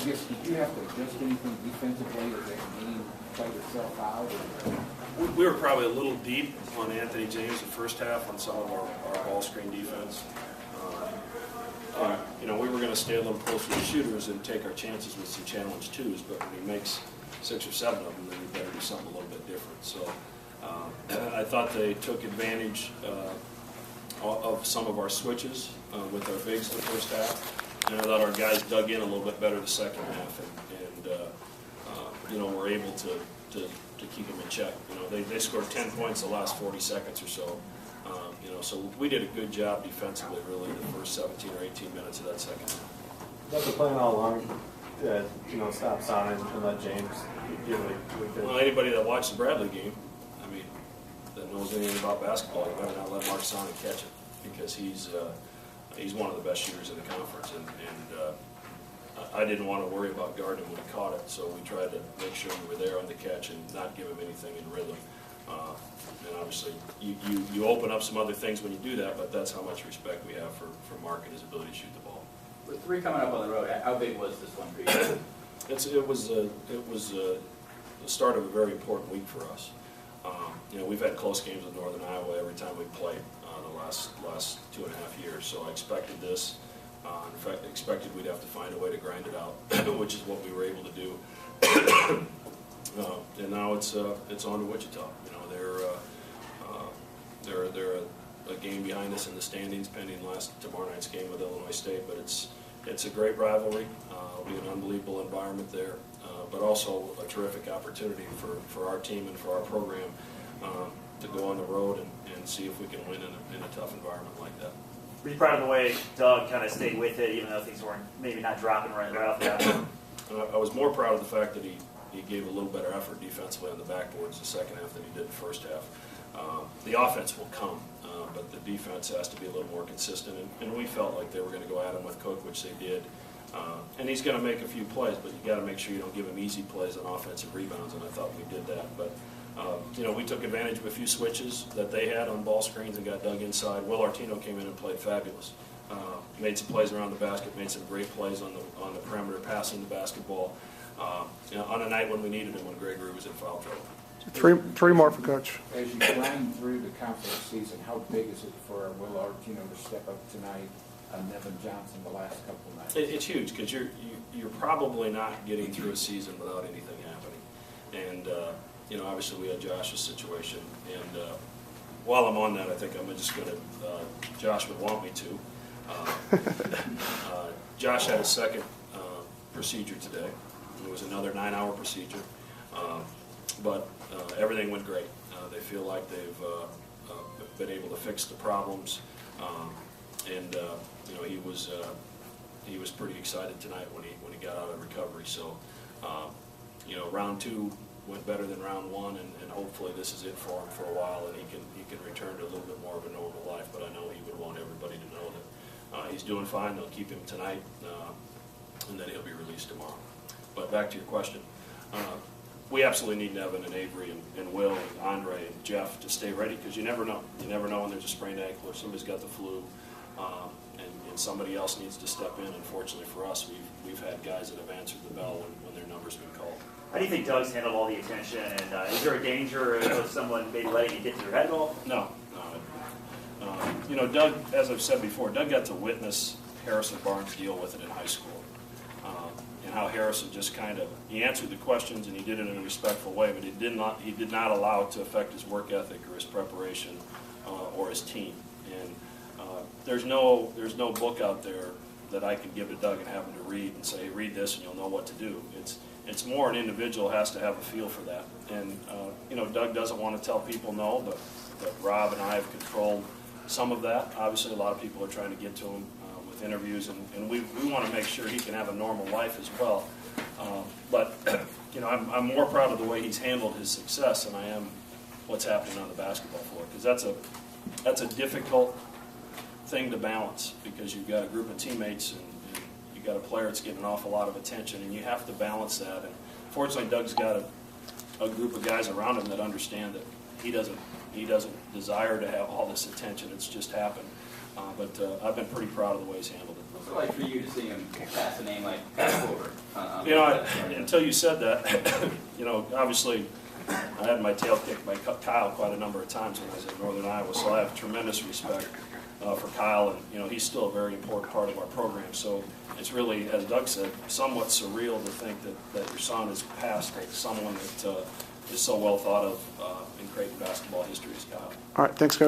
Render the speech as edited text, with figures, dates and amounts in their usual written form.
I guess, did you have to adjust anything defensively as that game played itself out? We were probably a little deep on Anthony James the first half on some of our ball screen defense. We were going to stay a little closer to shooters and take our chances with some challenge twos, but when he makes 6 or 7 of them, then you better do something a little bit different. So I thought they took advantage of some of our switches with our bigs in the first half, and I thought our guys dug in a little bit better the second half, and were able to keep them in check. They scored 10 points the last 40 seconds or so. So we did a good job defensively, really, the first 17 or 18 minutes of that second half. Was the plan all along that, stop Sonic and let James get what he could? Well, anybody that watched the Bradley game, that knows anything about basketball, you better not let Mark Sonic catch it, because he's one of the best shooters in the conference, and I didn't want to worry about guarding him when he caught it, so we tried to make sure we were there on the catch and not give him anything in rhythm. And obviously, you open up some other things when you do that, but that's how much respect we have for Mark and his ability to shoot the ball. With 3 coming up on the road, how big was this one for you? It was the start of a very important week for us. We've had close games with Northern Iowa every time we played the last 2.5 years, so I expected this. In fact, I expected we'd have to find a way to grind it out, which is what we were able to do. And now it's on to Wichita. They're a game behind us in the standings, pending tomorrow night's game with Illinois State. But it's a great rivalry. It'll be an unbelievable environment there, but also a terrific opportunity for our team and for our program to go on the road and see if we can win in a tough environment like that. Were you proud of the way Doug kind of stayed with it, even though things weren't maybe not dropping right off the bat? I was more proud of the fact that he gave a little better effort defensively on the backboards the second half than he did the first half. The offense will come, but the defense has to be a little more consistent, and we felt like they were going to go at him with Cook, which they did. And he's going to make a few plays, but you got to make sure you don't give him easy plays on offensive rebounds, and I thought we did that. But we took advantage of a few switches that they had on ball screens and got dug inside. Will Artino came in and played fabulous. Made some plays around the basket, made some great plays on the perimeter, passing the basketball. On a night when we needed him, when Gregory was in foul trouble. Three more for Coach. As you grind through the conference season, how big is it for Will Artino to step up tonight, Nevin Johnson the last couple of nights? It's huge, because you're probably not getting through a season without anything happening. And obviously we had Josh's situation, and while I'm on that, I think I'm just going to. Josh would want me to. Josh had a second procedure today. It was another 9-hour procedure, but everything went great. They feel like they've been able to fix the problems, and he was pretty excited tonight when he got out of recovery. So round 2 went better than round 1, and hopefully this is it for him for a while, and he can return to a little bit more of a normal life. But I know he would want everybody to know that he's doing fine. They'll keep him tonight, and then he'll be released tomorrow. But back to your question, we absolutely need Nevin and Avery and Will and Andre and Jeff to stay ready, because you never know. You never know when there's a sprained ankle or somebody's got the flu, and somebody else needs to step in. Unfortunately for us, we've had guys that have answered the bell when their number's been called. How do you think Doug's handled all the attention, and is there a danger of someone maybe letting it get to your head at all? No. Doug, as I've said before, Doug got to witness Harrison Barnes deal with it in high school. And how Harrison just he answered the questions, and he did it in a respectful way, but he did not allow it to affect his work ethic or his preparation or his team. And there's no book out there that I can give to Doug and have him to read and say, read this and you'll know what to do. It's more an individual has to have a feel for that. And Doug doesn't want to tell people no, but Rob and I have controlled some of that. Obviously, a lot of people are trying to get to him with interviews, and we want to make sure he can have a normal life as well. But I'm more proud of the way he's handled his success than I am what's happening on the basketball floor, because that's a difficult thing to balance, because you've got a group of teammates and you've got a player that's getting an awful lot of attention, and you have to balance that. And fortunately, Doug's got a group of guys around him that understand that he doesn't desire to have all this attention. It's just happened. But I've been pretty proud of the way he's handled it. What's it like for you to see him pass a name like Pat Over You know, until you said that, you know, obviously, I had my tail kicked by Kyle quite a number of times when I was in Northern Iowa, so I have tremendous respect for Kyle, and, you know, he's still a very important part of our program. So it's really, as Doug said, somewhat surreal to think that your son has passed as someone that is so well thought of in Creighton basketball history as Kyle. All right, thanks, guys.